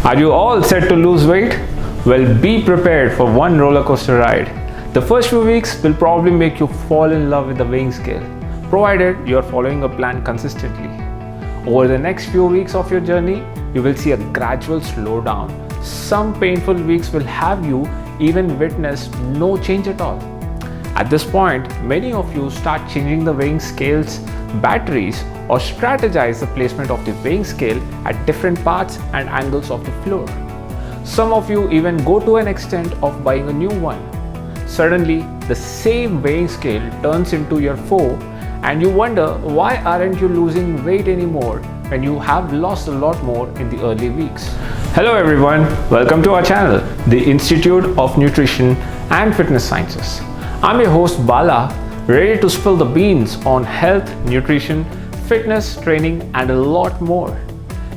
Are you all set to lose weight? Well, be prepared for one roller coaster ride. The first few weeks will probably make you fall in love with the weighing scale, provided you are following a plan consistently. Over the next few weeks of your journey, you will see a gradual slowdown. Some painful weeks will have you even witness no change at all. At this point, many of you start changing the weighing scale's batteries or strategize the placement of the weighing scale at different parts and angles of the floor. Some of you even go to an extent of buying a new one. Suddenly, the same weighing scale turns into your foe and you wonder why aren't you losing weight anymore when you have lost a lot more in the early weeks. Hello everyone, welcome to our channel, the Institute of Nutrition and Fitness Sciences. I'm your host Bala, ready to spill the beans on health, nutrition, fitness, training and a lot more.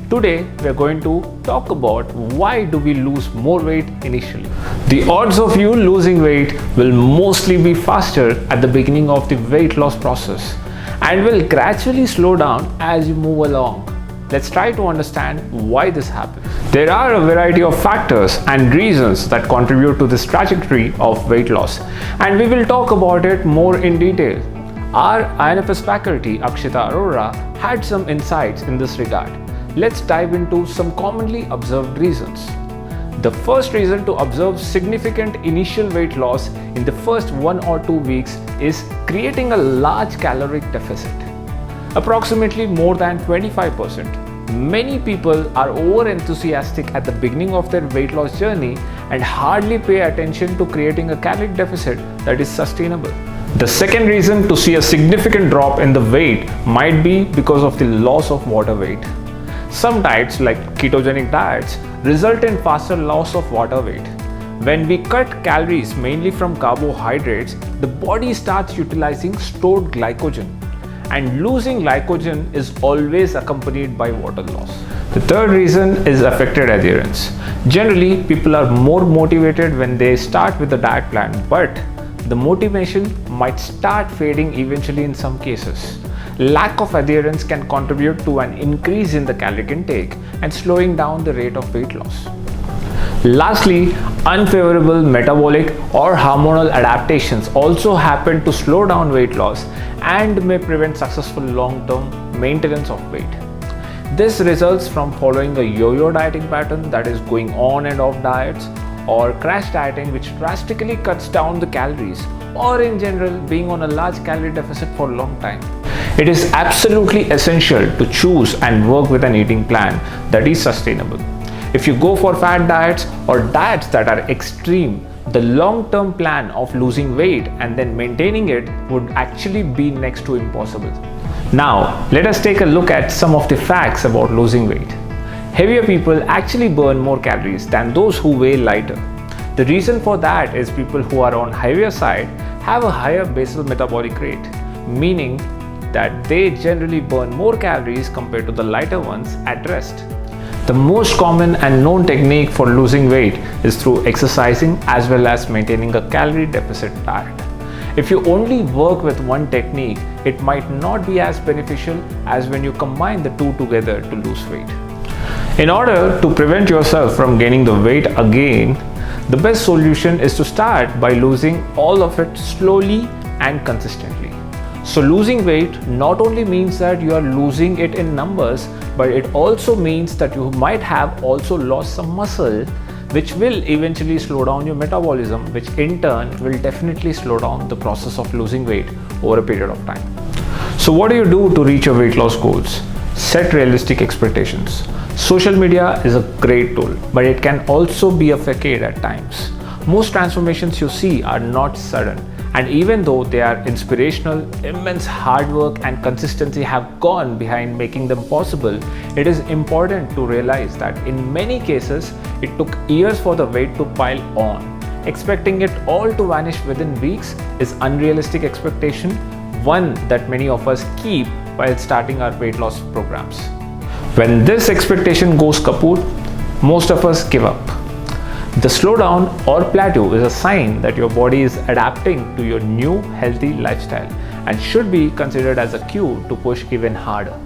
Today we are going to talk about why do we lose more weight initially. The odds of you losing weight will mostly be faster at the beginning of the weight loss process and will gradually slow down as you move along. Let's try to understand why this happens. There are a variety of factors and reasons that contribute to this trajectory of weight loss, and we will talk about it more in detail. Our INFS faculty Akshita Arora had some insights in this regard. Let's dive into some commonly observed reasons. The first reason to observe significant initial weight loss in the first 1 or 2 weeks is creating a large caloric deficit. Approximately more than 25%. Many people are over-enthusiastic at the beginning of their weight loss journey and hardly pay attention to creating a caloric deficit that is sustainable. The second reason to see a significant drop in the weight might be because of the loss of water weight. Some diets like ketogenic diets result in faster loss of water weight. When we cut calories mainly from carbohydrates, the body starts utilizing stored glycogen, and losing glycogen is always accompanied by water loss. The third reason is affected adherence. Generally, people are more motivated when they start with the diet plan, but the motivation might start fading eventually in some cases. Lack of adherence can contribute to an increase in the caloric intake and slowing down the rate of weight loss. Lastly, unfavorable metabolic or hormonal adaptations also happen to slow down weight loss and may prevent successful long-term maintenance of weight. This results from following a yo-yo dieting pattern, that is going on and off diets, or crash dieting which drastically cuts down the calories, or in general being on a large calorie deficit for a long time. It is absolutely essential to choose and work with an eating plan that is sustainable. If you go for fad diets or diets that are extreme, the long-term plan of losing weight and then maintaining it would actually be next to impossible. Now, let us take a look at some of the facts about losing weight. Heavier people actually burn more calories than those who weigh lighter. The reason for that is people who are on heavier side have a higher basal metabolic rate, meaning that they generally burn more calories compared to the lighter ones at rest. The most common and known technique for losing weight is through exercising as well as maintaining a calorie deficit diet. If you only work with one technique, it might not be as beneficial as when you combine the two together to lose weight. In order to prevent yourself from gaining the weight again, the best solution is to start by losing all of it slowly and consistently. So losing weight not only means that you are losing it in numbers, but it also means that you might have also lost some muscle, which will eventually slow down your metabolism, which in turn will definitely slow down the process of losing weight over a period of time. So what do you do to reach your weight loss goals? Set realistic expectations. Social media is a great tool, but it can also be a facade at times. Most transformations you see are not sudden, and even though they are inspirational, immense hard work and consistency have gone behind making them possible. It is important to realize that in many cases, it took years for the weight to pile on. Expecting it all to vanish within weeks is unrealistic expectation, one that many of us keep while starting our weight loss programs. When this expectation goes kaput, most of us give up. The slowdown or plateau is a sign that your body is adapting to your new healthy lifestyle and should be considered as a cue to push even harder.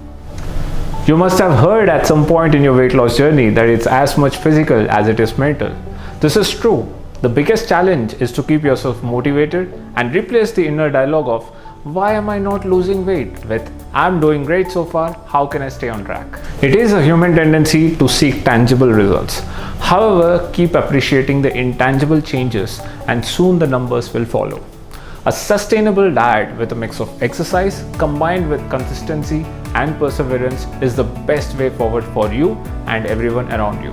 You must have heard at some point in your weight loss journey that it's as much physical as it is mental. This is true. The biggest challenge is to keep yourself motivated and replace the inner dialogue of why am I not losing weight with I'm doing great so far, how can I stay on track? It is a human tendency to seek tangible results. However, keep appreciating the intangible changes and soon the numbers will follow. A sustainable diet with a mix of exercise combined with consistency and perseverance is the best way forward for you and everyone around you.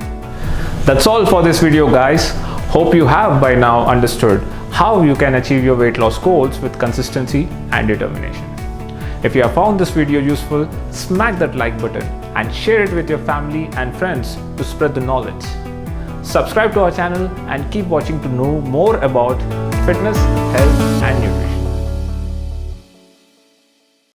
That's all for this video, guys. Hope you have by now understood how you can achieve your weight loss goals with consistency and determination. If you have found this video useful, smack that like button and share it with your family and friends to spread the knowledge. Subscribe to our channel and keep watching to know more about fitness, health and nutrition.